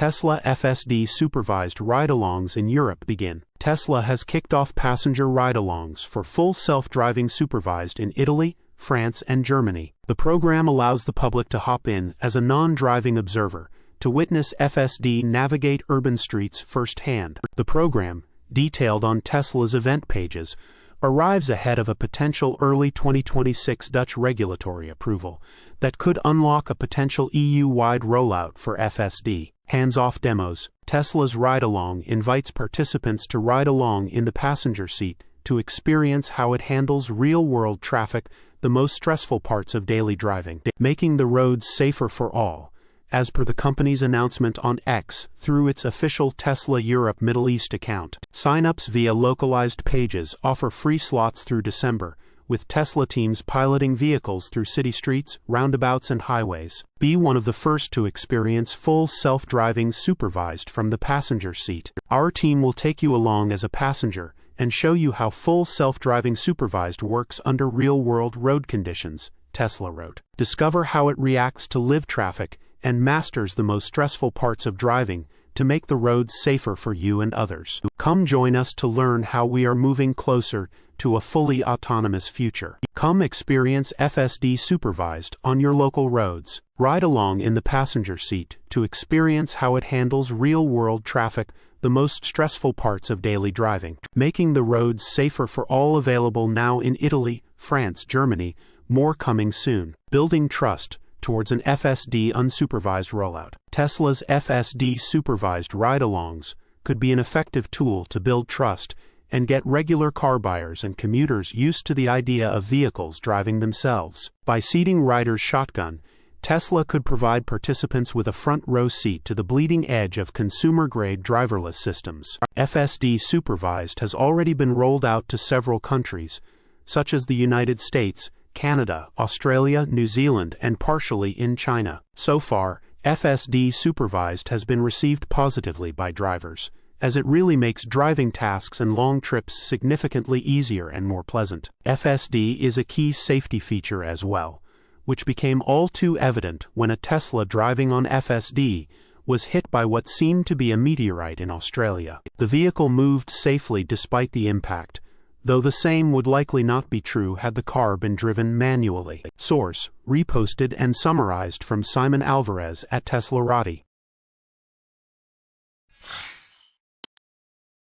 Tesla FSD supervised ride-alongs in Europe begin. Tesla has kicked off passenger ride-alongs for full self-driving supervised in Italy, France, and Germany. The program allows the public to hop in as a non-driving observer to witness FSD navigate urban streets firsthand. The program, detailed on Tesla's event pages, arrives ahead of a potential early 2026 Dutch regulatory approval that could unlock a potential EU-wide rollout for FSD. Hands-off demos. Tesla's ride-along invites participants to ride along in the passenger seat to experience how it handles real-world traffic, the most stressful parts of daily driving, making the roads safer for all, as per the company's announcement on X through its official Tesla Europe Middle East account. Sign-ups via localized pages offer free slots through December, with Tesla teams piloting vehicles through city streets, roundabouts, and highways. Be one of the first to experience full self-driving supervised from the passenger seat. Our team will take you along as a passenger and show you how full self-driving supervised works under real-world road conditions, Tesla wrote. Discover how it reacts to live traffic and masters the most stressful parts of driving to make the roads safer for you and others. Come join us to learn how we are moving closer to a fully autonomous future. Come experience FSD supervised on your local roads. Ride along in the passenger seat to experience how it handles real-world traffic, the most stressful parts of daily driving, making the roads safer for all. Available now in Italy, France, Germany, more coming soon. Building trust towards an FSD unsupervised rollout. Tesla's FSD supervised ride-alongs could be an effective tool to build trust and get regular car buyers and commuters used to the idea of vehicles driving themselves. By seating riders shotgun, Tesla could provide participants with a front-row seat to the bleeding edge of consumer-grade driverless systems. FSD supervised has already been rolled out to several countries, such as the United States, Canada, Australia, New Zealand, and partially in China. So far, FSD supervised has been received positively by drivers, as it really makes driving tasks and long trips significantly easier and more pleasant. FSD is a key safety feature as well, which became all too evident when a Tesla driving on FSD was hit by what seemed to be a meteorite in Australia. The vehicle moved safely despite the impact, though the same would likely not be true had the car been driven manually. Source: reposted and summarized from Simon Alvarez at teslarati.